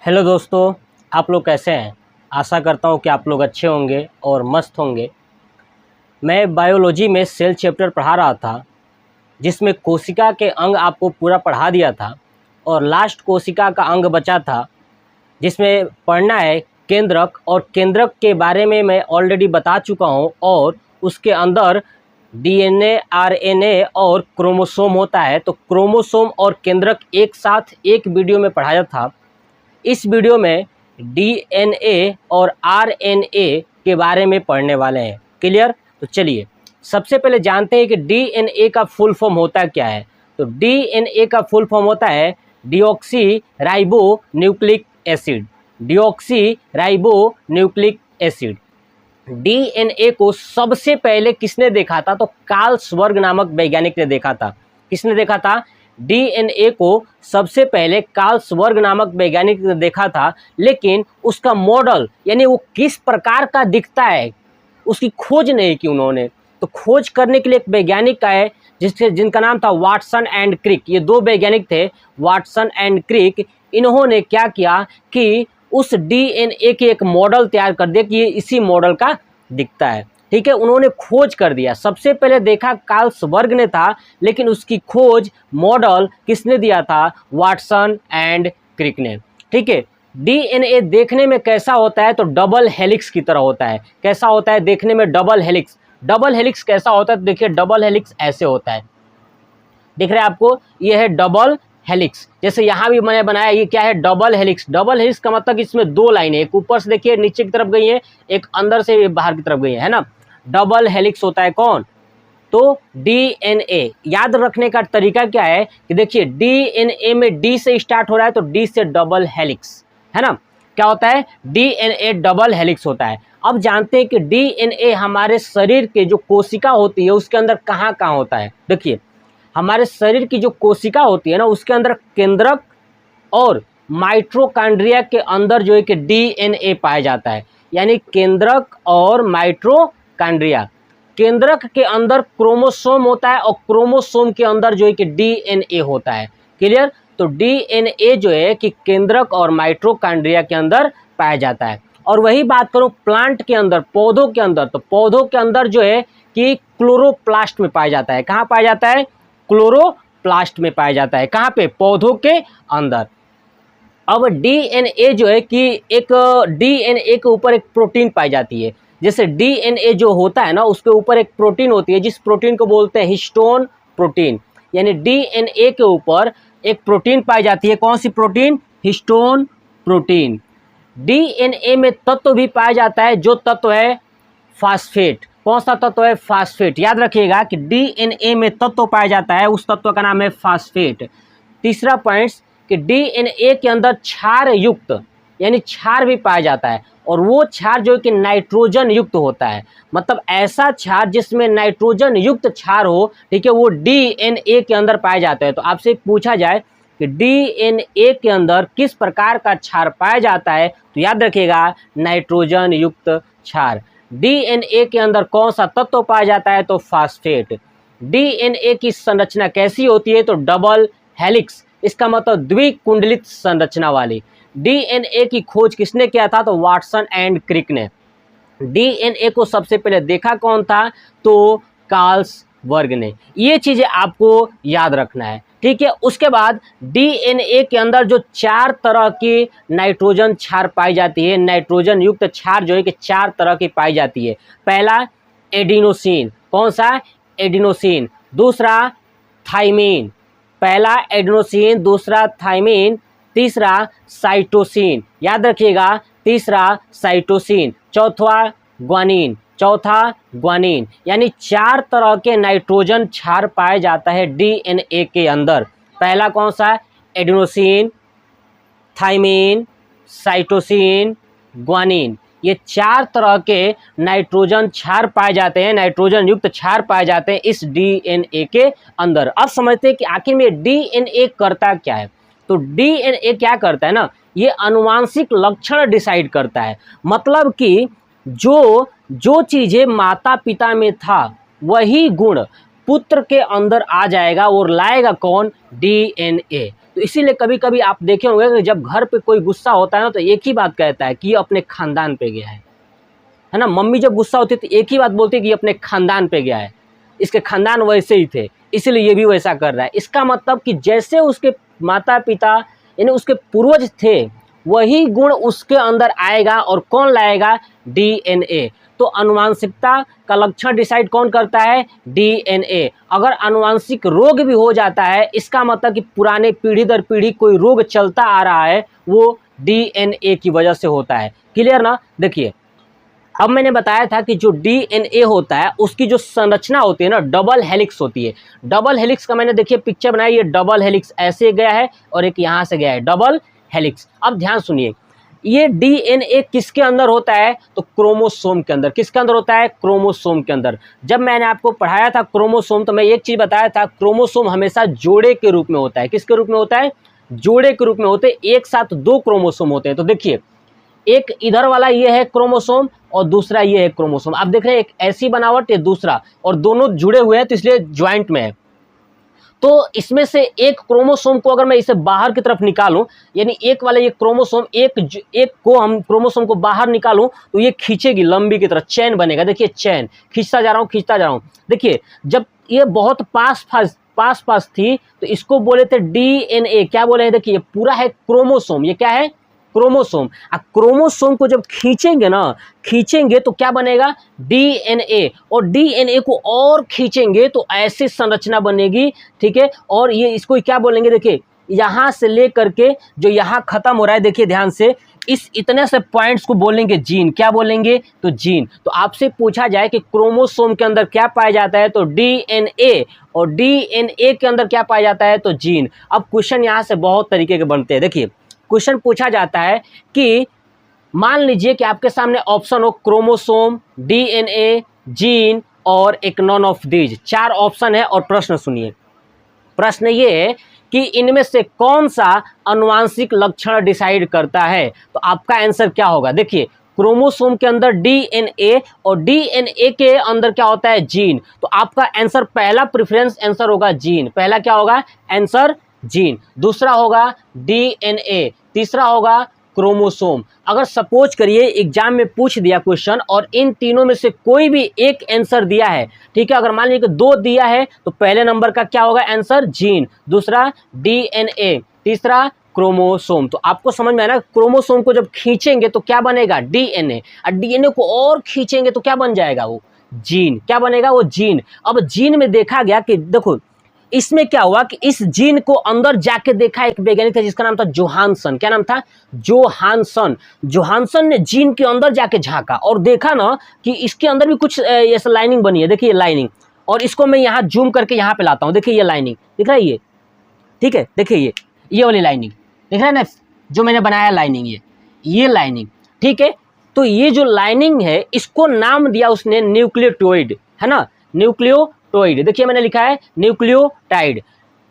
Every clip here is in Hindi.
हेलो दोस्तों, आप लोग कैसे हैं। आशा करता हूँ कि आप लोग अच्छे होंगे और मस्त होंगे। मैं बायोलॉजी में सेल चैप्टर पढ़ा रहा था, जिसमें कोशिका के अंग आपको पूरा पढ़ा दिया था और लास्ट कोशिका का अंग बचा था, जिसमें पढ़ना है केंद्रक। और केंद्रक के बारे में मैं ऑलरेडी बता चुका हूँ। और उसके अंदर डीएनए, आरएनए और क्रोमोसोम होता है। तो क्रोमोसोम और केंद्रक एक साथ एक वीडियो में पढ़ाया था। इस वीडियो में डीएनए और आरएनए के बारे में पढ़ने वाले हैं। क्लियर? तो चलिए सबसे पहले जानते हैं कि डीएनए का फुल फॉर्म होता क्या है। तो डीएनए का फुल फॉर्म होता है deoxy ribo nucleic acid. Deoxy ribo nucleic acid. DNA को सबसे पहले किसने देखा था? तो कार्ल श्वर्ग नामक वैज्ञानिक ने देखा था। किसने देखा था? डीएनए को सबसे पहले कार्ल श्वर्ग नामक वैज्ञानिक ने देखा था। लेकिन उसका मॉडल यानी वो किस प्रकार का दिखता है, उसकी खोज नहीं की उन्होंने। तो खोज करने के लिए एक वैज्ञानिक आए जिनका नाम था वाटसन एंड क्रिक। ये दो वैज्ञानिक थे, वाटसन एंड क्रिक। इन्होंने क्या किया कि उस डीएनए के एक मॉडल तैयार कर दिया कि ये इसी मॉडल का दिखता है। ठीक है, उन्होंने खोज कर दिया। सबसे पहले देखा कार्ल श्वर्ग ने था, लेकिन उसकी खोज मॉडल किसने दिया था? वाटसन एंड क्रिक ने। ठीक है, डीएनए देखने में कैसा होता है? तो डबल हेलिक्स की तरह होता है। कैसा होता है देखने में? Double helix. डबल हेलिक्स कैसा होता है? तो देखिए डबल हेलिक्स ऐसे होता है, दिख रहा है आपको? ये है डबल हेलिक्स। जैसे यहाँ भी मैंने बनाया, ये क्या है? Double helix. डबल हेलिक्स का मतलब इसमें दो लाइनें, एक ऊपर से देखिए नीचे की तरफ गई है, एक अंदर से बाहर की तरफ गई है ना। डबल हेलिक्स होता है कौन? तो डीएनए। याद रखने का तरीका क्या है कि देखिए डीएनए में डी से स्टार्ट हो रहा है, तो डी से डबल हेलिक्स है ना। क्या होता है? डीएनए डबल हेलिक्स होता है। अब जानते हैं कि डीएनए हमारे शरीर के जो कोशिका होती है उसके अंदर कहाँ कहाँ होता है। देखिए हमारे शरीर की जो कोशिका होती है ना, उसके अंदर केंद्रक और माइटोकॉन्ड्रिया के अंदर जो है कि डीएनए पाया जाता है। यानी केंद्रक और माइटोकॉन्ड्रिया। केंद्रक के अंदर क्रोमोसोम होता है और क्रोमोसोम के अंदर जो है कि डीएनए होता है। क्लियर? तो डीएनए जो है कि केंद्रक और माइटोकॉन्ड्रिया के अंदर पाया जाता है। और वही बात करूं प्लांट के अंदर, पौधों के अंदर, तो पौधों के अंदर जो है कि क्लोरोप्लास्ट में पाया जाता है। कहाँ पाया जाता है? क्लोरोप्लास्ट में पाया जाता है। कहाँ पे? पौधों के अंदर। अब डीएनए जो है कि एक डीएनए के ऊपर एक प्रोटीन पाई जाती है। जैसे डीएनए जो होता है ना, उसके ऊपर एक प्रोटीन होती है, जिस प्रोटीन को बोलते हैं हिस्टोन प्रोटीन। यानी डीएनए के ऊपर एक प्रोटीन पाई जाती है। कौन सी प्रोटीन? Histone protein. डीएनए में तत्व भी पाया जाता है, जो तत्व है फास्फेट। कौन सा तत्व है? फास्फेट। याद रखिएगा कि डीएनए में तत्व पाया जाता है, उस तत्व का नाम है फास्फेट। तीसरा पॉइंट कि डीएनए के अंदर क्षार युक्त यानी क्षार भी पाया जाता है, और वो क्षार जो कि नाइट्रोजन युक्त होता है। मतलब ऐसा क्षार जिसमें नाइट्रोजन युक्त क्षार हो, ठीक है, वो डीएनए के अंदर पाया जाता है। तो आपसे पूछा जाए कि डीएनए के अंदर किस प्रकार का क्षार पाया जाता है, तो याद रखिएगा नाइट्रोजन युक्त क्षार। डीएनए के अंदर कौन सा तत्व पाया जाता है? तो फास्फेट। डीएनए की संरचना कैसी होती है? तो डबल हेलिक्स। इसका मतलब द्विकुंडलित संरचना वाली। डीएनए की खोज किसने किया था? तो वाटसन एंड क्रिक ने। डीएनए को सबसे पहले देखा कौन था? तो कार्ल श्वर्ग ने। ये चीजें आपको याद रखना है, ठीक है। उसके बाद डीएनए के अंदर जो चार तरह की नाइट्रोजन क्षार पाई जाती है, नाइट्रोजन युक्त क्षार जो है कि चार तरह की पाई जाती है। पहला एडिनोसिन। कौन सा? एडिनोसिन। दूसरा थाइमिन। पहला एडिनोसिन, दूसरा थाइमिन, तीसरा साइटोसिन। याद रखिएगा, तीसरा साइटोसिन। चौथा ग्वानिन। यानी चार तरह के नाइट्रोजन क्षार पाए जाता है डीएनए के अंदर। पहला कौन सा? Adenosine, thymine, cytosine, guanine. ये चार तरह के नाइट्रोजन क्षार पाए जाते हैं, नाइट्रोजन युक्त क्षार पाए जाते हैं इस डीएनए के अंदर। अब समझते हैं कि आखिर में डीएनए करता क्या है। तो डीएनए क्या करता है ना, ये आनुवांशिक लक्षण डिसाइड करता है। मतलब कि जो चीजें माता पिता में था, वही गुण पुत्र के अंदर आ जाएगा और लाएगा कौन? डीएनए। तो तो इसीलिए कभी कभी आप देखे होंगे कि जब घर पे कोई गुस्सा होता है ना, तो एक ही बात कहता है कि ये अपने खानदान पे गया है ना। मम्मी जब गुस्सा होती है तो एक ही बात बोलती है कि ये अपने खानदान पे गया है, इसके खानदान वैसे ही थे, इसीलिए ये भी वैसा कर रहा है। इसका मतलब कि जैसे उसके माता पिता यानी उसके पूर्वज थे, वही गुण उसके अंदर आएगा। और कौन लाएगा? डीएनए। तो आनुवांशिकता का लक्षण डिसाइड कौन करता है? डीएनए। अगर आनुवांशिक रोग भी हो जाता है, इसका मतलब कि पुराने पीढ़ी दर पीढ़ी कोई रोग चलता आ रहा है, वो डीएनए की वजह से होता है। क्लियर ना? देखिए, अब मैंने बताया था कि जो डीएनए होता है उसकी जो संरचना होती है ना, डबल हेलिक्स होती है। डबल हेलिक्स का मैंने देखिए पिक्चर बनाई, ये डबल हेलिक्स ऐसे गया है और एक यहाँ से गया है, डबल हेलिक्स। अब ध्यान सुनिए, ये डीएनए किसके अंदर होता है? तो क्रोमोसोम के अंदर। किसके अंदर होता है? क्रोमोसोम के अंदर। जब मैंने आपको पढ़ाया था क्रोमोसोम, तो मैं एक चीज बताया था, क्रोमोसोम हमेशा जोड़े के रूप में होता है। किसके रूप में होता है? जोड़े के रूप में होते हैं। एक साथ दो क्रोमोसोम होते हैं। तो देखिए, एक इधर वाला ये है क्रोमोसोम और दूसरा ये है क्रोमोसोम। आप देख रहे हैं एक ऐसी बनावट, ये दूसरा, और दोनों जुड़े हुए हैं तो इसलिए ज्वाइंट में है। तो इसमें से एक क्रोमोसोम को अगर मैं इसे बाहर की तरफ निकालूं, यानी एक वाला ये क्रोमोसोम, एक को हम क्रोमोसोम को बाहर निकालूं तो ये खींचेगी लंबी की तरह, चैन बनेगा। देखिए चैन, खींचता जा रहा हूं, खींचता जा रहा हूं। देखिए, जब ये बहुत पास थी तो इसको बोले थे डीएनए। क्या बोले हैं? देखिए, ये पूरा है क्रोमोसोम। ये क्या है? क्रोमोसोम। क्रोमोसोम को जब खींचेंगे ना, खींचेंगे तो क्या बनेगा? डीएनए। और डीएनए को और खींचेंगे तो ऐसी संरचना बनेगी, ठीक है। और ये इसको क्या बोलेंगे? देखिए, यहां से लेकर के जो यहां खत्म हो रहा है, देखिए ध्यान से, इस इतने से पॉइंट्स को बोलेंगे जीन। क्या बोलेंगे? तो जीन। तो आपसे पूछा जाए कि क्रोमोसोम के अंदर क्या पाया जाता है, तो डीएनए, और डीएनए के अंदर क्या पाया जाता है, तो जीन। अब क्वेश्चन यहां से बहुत तरीके के बनते हैं। देखिए, क्वेश्चन पूछा जाता है कि मान लीजिए कि आपके सामने ऑप्शन हो क्रोमोसोम, डीएनए, जीन और एक नॉन ऑफ दीज। 4 ऑप्शन है और प्रश्न सुनिए। प्रश्न ये है कि इनमें से कौन सा अनुवांशिक लक्षण डिसाइड करता है? तो आपका आंसर क्या होगा? देखिए, क्रोमोसोम के अंदर डीएनए और डीएनए के अंदर क्या होता है? जीन। तो आपका आंसर, पहला प्रेफरेंस आंसर होगा जीन। पहला क्या होगा? Answer gene. दूसरा होगा डीएनए। तीसरा होगा क्रोमोसोम। अगर सपोज करिए एग्जाम में पूछ दिया क्वेश्चन और इन तीनों में से कोई भी एक आंसर दिया है, ठीक है, अगर मान लीजिए कि 2 दिया है तो पहले नंबर का क्या होगा आंसर? जीन। दूसरा डीएनए, तीसरा क्रोमोसोम। तो आपको समझ में आया ना? क्रोमोसोम को जब खींचेंगे तो क्या बनेगा? डीएनए। और डीएनए को और खींचेंगे तो क्या बन जाएगा? वो जीन। क्या बनेगा? वो जीन। अब जीन में देखा गया कि देखो, इसमें क्या हुआ कि इस जीन को अंदर जाके देखा एक वैज्ञानिक था जिसका नाम था जोहानसन। क्या नाम था? जोहानसन। जोहानसन ने जीन के अंदर जाके झांका और देखा ना कि इसके अंदर भी कुछ ऐसा लाइनिंग बनी है। देखिए लाइनिंग, और इसको मैं यहाँ जूम करके यहाँ पे लाता हूँ। देखिए ये लाइनिंग दिख रहा है ये, ठीक है। देखिए ये वाली लाइनिंग दिख रहा है ना, जो मैंने बनाया लाइनिंग, ये लाइनिंग, ठीक है। तो ये जो लाइनिंग है इसको नाम दिया उसने न्यूक्लियोटॉइड, है ना, न्यूक्लियोटॉइड। देखिए मैंने लिखा है न्यूक्लियोटाइड।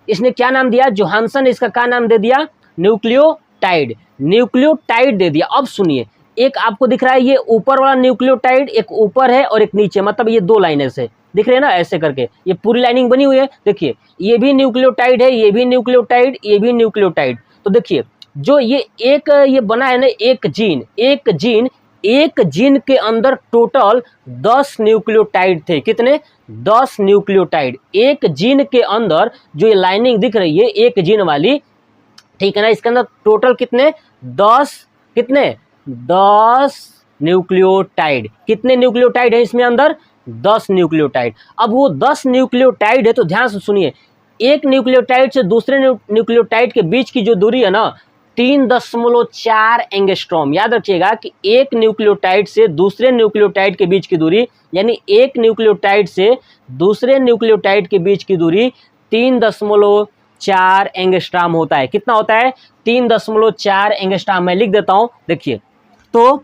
इसने क्या नाम दिया? जोहानसन ने इसका क्या नाम दे दिया? न्यूक्लियोटाइड। न्यूक्लियोटाइड दे दिया। अब सुनिए, एक आपको दिख रहा है ये ऊपर वाला न्यूक्लियोटाइड, एक ऊपर है और एक नीचे, मतलब ये 2 लाइनें से दिख रहे हैं ना, ऐसे करके ये पूरी लाइनिंग बनी हुई है। देखिए ये भी न्यूक्लियोटाइड है, ये भी न्यूक्लियोटाइड, ये भी न्यूक्लियोटाइड। तो देखिए जो ये एक ये बना है ना, एक जीन के अंदर टोटल 10 न्यूक्लियोटाइड थे। कितने? 10 न्यूक्लियोटाइड। एक जीन के अंदर जो ये लाइनिंग दिख रही है एक जीन वाली, ठीक है ना, इसके अंदर टोटल कितने? 10 कितने? 10 न्यूक्लियोटाइड। कितने न्यूक्लियोटाइड है इसमें अंदर? 10 न्यूक्लियोटाइड। अब वो 10 न्यूक्लियोटाइड है तो ध्यान से सुनिए, एक न्यूक्लियोटाइड से दूसरे न्यूक्लियोटाइड के बीच की जो दूरी है ना, 3.4 एंगस्ट्रॉम। याद रखिएगा कि एक न्यूक्लियोटाइड से दूसरे न्यूक्लियोटाइड के बीच की दूरी, यानी एक न्यूक्लियोटाइड से दूसरे न्यूक्लियोटाइड के बीच की दूरी 3.4 एंगस्ट्रॉम होता है। कितना होता है? 3.4 एंगस्ट्रॉम। मैं लिख देता हूं, देखिए, तो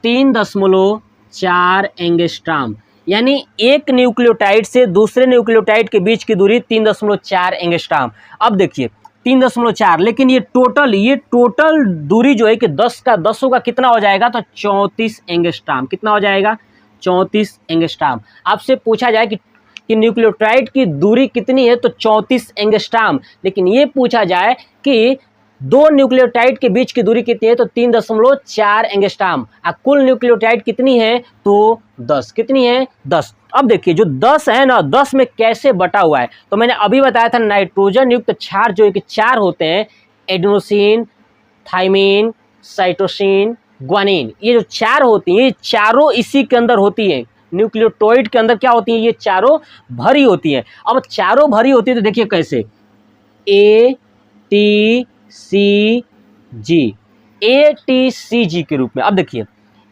3.4 एंगस्ट्रॉम, यानी एक न्यूक्लियोटाइड से दूसरे न्यूक्लियोटाइड के बीच की दूरी 3.4 एंगस्ट्रॉम। अब देखिए 3.4, लेकिन ये टोटल दूरी जो है कि 10 का 10 का कितना हो जाएगा? तो 34 एंगस्ट्रॉम। कितना हो जाएगा? 34 एंगस्ट्रॉम। आपसे पूछा जाए कि कि न्यूक्लियोटाइड की दूरी कितनी है, तो 34 एंगस्ट्रॉम। लेकिन ये पूछा जाए कि दो न्यूक्लियोटाइड के बीच की दूरी कितनी है, तो 3.4 एंगस्ट्रॉम। कुल न्यूक्लियोटाइड कितनी है, तो 10। कितनी है, 10। अब देखिए जो 10 है ना, 10 में कैसे बटा हुआ है, तो मैंने अभी बताया था नाइट्रोजन युक्त क्षार जो है कि 4 होते हैं, एडेनोसिन, थाइमिन, साइटोसिन, ग्वानिन। ये जो 4 होती हैं, ये चारों इसी के अंदर होती हैं। न्यूक्लियोटाइड के अंदर क्या होती हैं, ये चारों भरी होती हैं। अब चारों भरी होती है तो देखिए कैसे, A T C ji, A T C जी के रूप में। अब देखिए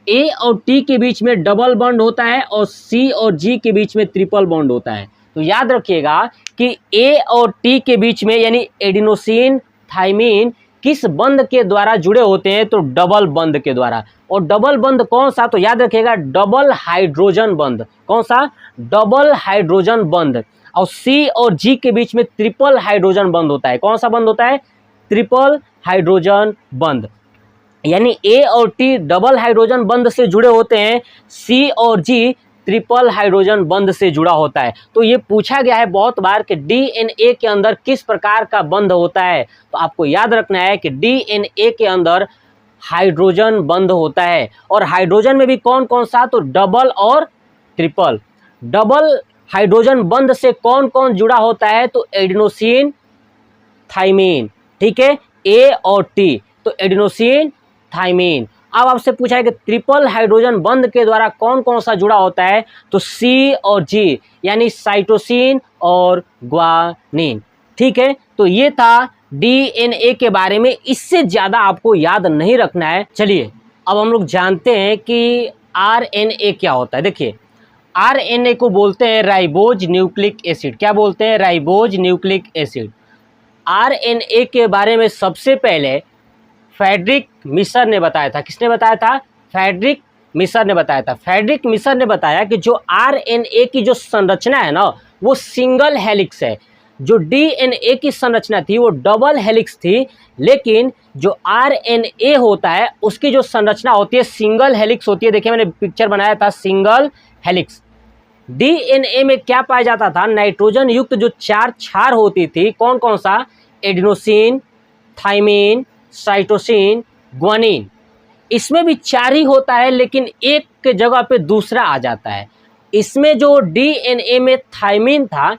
ए और टी के बीच में डबल बॉन्ड होता है और सी और जी के बीच में ट्रिपल बॉन्ड होता है। तो याद रखिएगा कि ए और टी के बीच में यानी एडिनोसिन, थाइमिन किस बंध के द्वारा जुड़े होते हैं, तो डबल बंध के द्वारा। और डबल बंध कौन सा, तो याद रखिएगा डबल हाइड्रोजन बंध। कौन सा, डबल हाइड्रोजन बंध। और सी और जी के बीच में ट्रिपल हाइड्रोजन बंध होता है। कौन सा बंध होता है, ट्रिपल हाइड्रोजन बंध। यानी ए और टी डबल हाइड्रोजन बंध से जुड़े होते हैं, सी और जी ट्रिपल हाइड्रोजन बंध से जुड़ा होता है। तो ये पूछा गया है बहुत बार कि डीएनए के अंदर किस प्रकार का बंध होता है, तो आपको याद रखना है कि डीएनए के अंदर हाइड्रोजन बंध होता है। और हाइड्रोजन में भी कौन कौन सा, तो डबल और ट्रिपल। डबल हाइड्रोजन बंध से कौन कौन जुड़ा होता है, तो एडिनोसिन, थाइमिन। ठीक है, ए और टी, तो एडिनोसिन, थाइमिन। अब आपसे पूछा है कि ट्रिपल हाइड्रोजन बंध के द्वारा कौन कौन सा जुड़ा होता है, तो सी और जी यानी साइटोसिन और ग्वानिन। ठीक है, तो ये था डीएनए के बारे में, इससे ज़्यादा आपको याद नहीं रखना है। चलिए अब हम लोग जानते हैं कि आरएनए क्या होता है। देखिए आरएनए को बोलते हैं राइबोज न्यूक्लिक एसिड। क्या बोलते हैं, राइबोज न्यूक्लिक एसिड। आरएनए के बारे में सबसे पहले फ्रेडरिक मिशर ने बताया था। किसने बताया था, फ्रेडरिक मिशर ने बताया था। फ्रेडरिक मिशर ने बताया कि जो आरएनए की जो संरचना है ना, वो सिंगल हेलिक्स है। जो डीएनए की संरचना थी वो डबल हेलिक्स थी, लेकिन जो आरएनए होता है उसकी जो संरचना होती है सिंगल हेलिक्स होती है। देखिए मैंने पिक्चर बनाया था, सिंगल हेलिक्स। डीएनए में क्या पाया जाता था, नाइट्रोजन युक्त जो 4 क्षार होती थी, कौन कौन सा, एडिनोसिन, थाइमिन, साइटोसिन, ग्वानिन। इसमें भी 4 ही होता है, लेकिन एक के जगह पे दूसरा आ जाता है। इसमें जो डीएनए में थाइमिन था,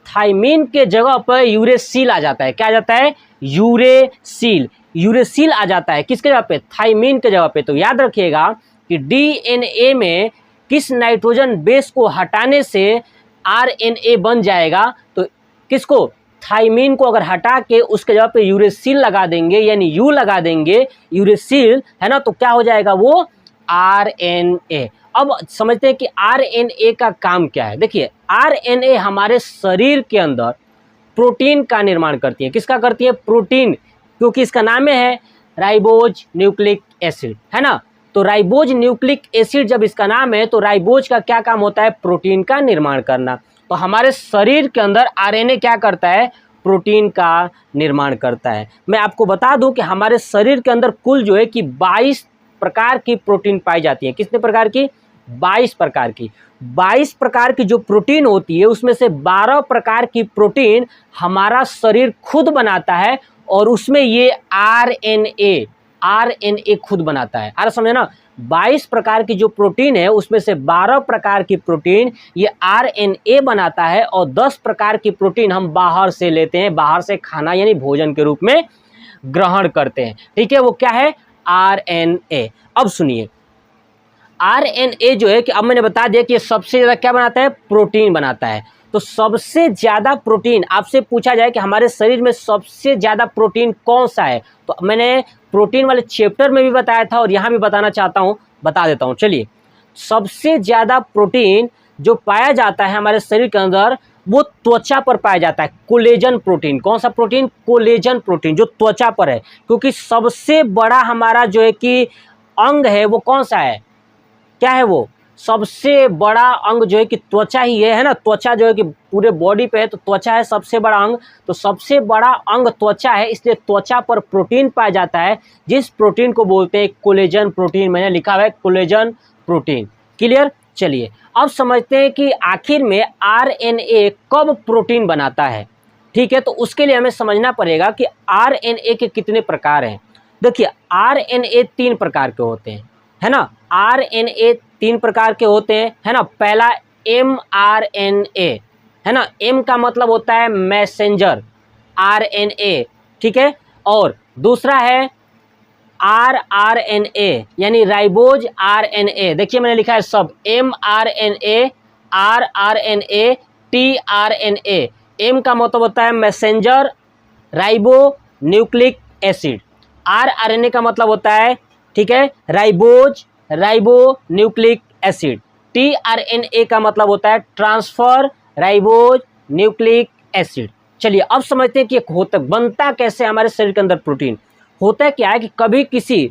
थाइमिन के जगह पर यूरेसिल आ जाता है। क्या आ जाता है, यूरेसिल। यूरेसिल आ जाता है किसके जगह पे, थाइमिन के जगह पे। तो याद रखिएगा कि डीएनए में किस नाइट्रोजन बेस को हटाने से आरएनए बन जाएगा, तो किसको, थाइमिन को अगर हटा के उसके जगह पे यूरेसिल लगा देंगे, यानी यू लगा देंगे, यूरेसिल है ना, तो क्या हो जाएगा, वो आरएनए। अब समझते हैं कि आरएनए का काम क्या है। देखिए आरएनए हमारे शरीर के अंदर प्रोटीन का निर्माण करती है। किसका करती है, प्रोटीन, क्योंकि इसका नाम है राइबोज न्यूक्लिक एसिड, है ना। तो राइबोज न्यूक्लिक एसिड जब इसका नाम है, तो राइबोज का क्या काम होता है, प्रोटीन का निर्माण करना। तो हमारे शरीर के अंदर आरएनए क्या करता है, प्रोटीन का निर्माण करता है। मैं आपको बता दूं कि हमारे शरीर के अंदर कुल जो है कि 22 प्रकार की प्रोटीन पाई जाती है। कितने प्रकार की, 22 प्रकार की। 22 प्रकार की जो प्रोटीन होती है उसमें से 12 प्रकार की प्रोटीन हमारा शरीर खुद बनाता है, और उसमें ये आरएनए खुद बनाता है। आ समझे ना, 22 प्रकार की जो प्रोटीन है उसमें से 12 प्रकार की प्रोटीन ये आरएनए बनाता है, और 10 प्रकार की प्रोटीन हम बाहर से लेते हैं, बाहर से खाना यानी भोजन के रूप में ग्रहण करते हैं। ठीक है, वो क्या है, आरएनए। अब सुनिए, आरएनए जो है कि अब मैंने बता दिया कि ये सबसे ज़्यादा क्या बनाता है, प्रोटीन बनाता है। तो सबसे ज़्यादा प्रोटीन आपसे पूछा जाए कि हमारे शरीर में सबसे ज़्यादा प्रोटीन कौन सा है, तो मैंने प्रोटीन वाले चैप्टर में भी बताया था और यहाँ भी बताना चाहता हूँ, बता देता हूँ। चलिए, सबसे ज़्यादा प्रोटीन जो पाया जाता है हमारे शरीर के अंदर वो त्वचा पर पाया जाता है, कोलेजन प्रोटीन। कौन सा प्रोटीन, कोलेजन प्रोटीन, जो त्वचा पर है। क्योंकि सबसे बड़ा हमारा जो है कि अंग है वो कौन सा है, क्या है वो, सबसे बड़ा अंग जो है कि त्वचा ही है ना। त्वचा जो है कि पूरे बॉडी पे है, तो त्वचा है सबसे बड़ा अंग। तो सबसे बड़ा अंग त्वचा है, इसलिए त्वचा पर प्रोटीन पाया जाता है, जिस प्रोटीन को बोलते हैं कोलेजन प्रोटीन। मैंने लिखा हुआ है कोलेजन प्रोटीन। क्लियर। चलिए अब समझते हैं कि आखिर में आरएनए कब प्रोटीन बनाता है। ठीक है, तो उसके लिए हमें समझना पड़ेगा कि आरएनए के कितने प्रकार हैं। देखिए आरएनए 3 प्रकार के होते हैं, है ना। आरएनए 3 प्रकार के होते हैं, है ना। पहला mRNA, है ना। M का मतलब होता है मैसेंजर आरएनए, ठीक है। और दूसरा है rRNA यानी राइबोज आरएनए। देखिए मैंने लिखा है सब mRNA, rRNA, tRNA। M का मतलब होता है messenger ribo nucleic acid, rRNA का मतलब होता है, ठीक है, ribose ribo nucleic acid, tRNA का मतलब होता है ट्रांसफर राइबोज न्यूक्लिक एसिड। चलिए अब समझते हैं कि होता बनता कैसे हमारे शरीर के अंदर प्रोटीन। होता क्या है कि कभी किसी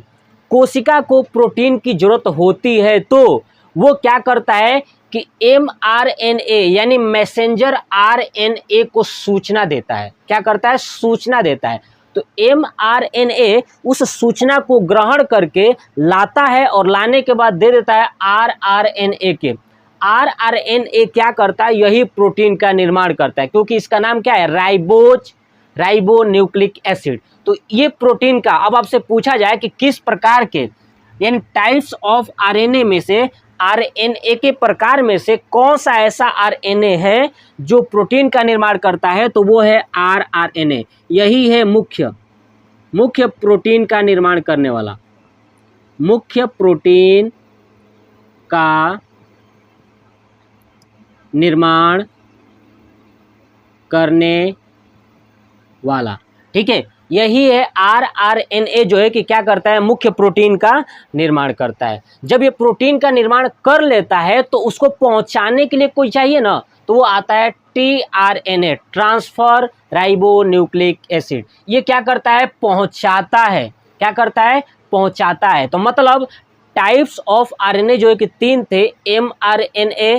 कोशिका को प्रोटीन की जरूरत होती है तो वो क्या करता है कि mRNA यानी मैसेंजर आरएनए को सूचना देता है। क्या करता है? सूचना देता है। तो mRNA उस सूचना को ग्रहण करके लाता है और लाने के बाद दे देता है rRNA के। rRNA क्या करता है? यही प्रोटीन का निर्माण करता है, क्योंकि इसका नाम क्या है? Ribose ribo nucleic acid. तो ये प्रोटीन का अब आपसे पूछा जाए कि किस प्रकार के यानी टाइप्स ऑफ आरएनए में से आरएनए के प्रकार में से कौन सा ऐसा आरएनए है जो प्रोटीन का निर्माण करता है, तो वो है rRNA। यही है मुख्य प्रोटीन का निर्माण करने वाला, मुख्य प्रोटीन का निर्माण करने वाला, ठीक है। यही है rRNA जो है कि क्या करता है? मुख्य प्रोटीन का निर्माण करता है। जब ये प्रोटीन का निर्माण कर लेता है तो उसको पहुंचाने के लिए कोई चाहिए ना, तो वो आता है tRNA, transfer ribo nucleic acid. ये क्या करता है? पहुंचाता है। क्या करता है? पहुंचाता है। तो मतलब टाइप्स ऑफ आरएनए जो है कि 3 थे, mRNA,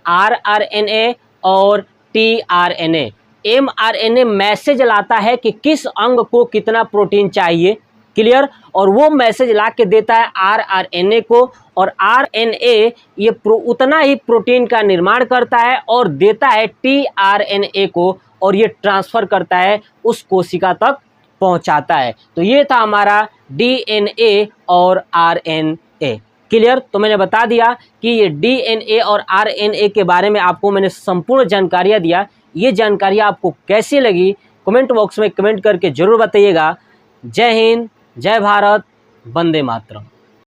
rRNA और tRNA। mRNA मैसेज लाता है कि किस अंग को कितना प्रोटीन चाहिए, क्लियर, और वो मैसेज ला के देता है rRNA को, और RNA ये उतना ही प्रोटीन का निर्माण करता है और देता है tRNA को, और ये ट्रांसफर करता है उस कोशिका तक पहुंचाता है। तो ये था हमारा DNA और RNA, क्लियर। तो मैंने बता दिया कि ये DNA और RNA के बारे में आपको मैंने संपूर्ण जानकारियाँ दिया। ये जानकारी आपको कैसी लगी कमेंट बॉक्स में कमेंट करके जरूर बताइएगा। जय हिंद, जय भारत, वंदे मातरम।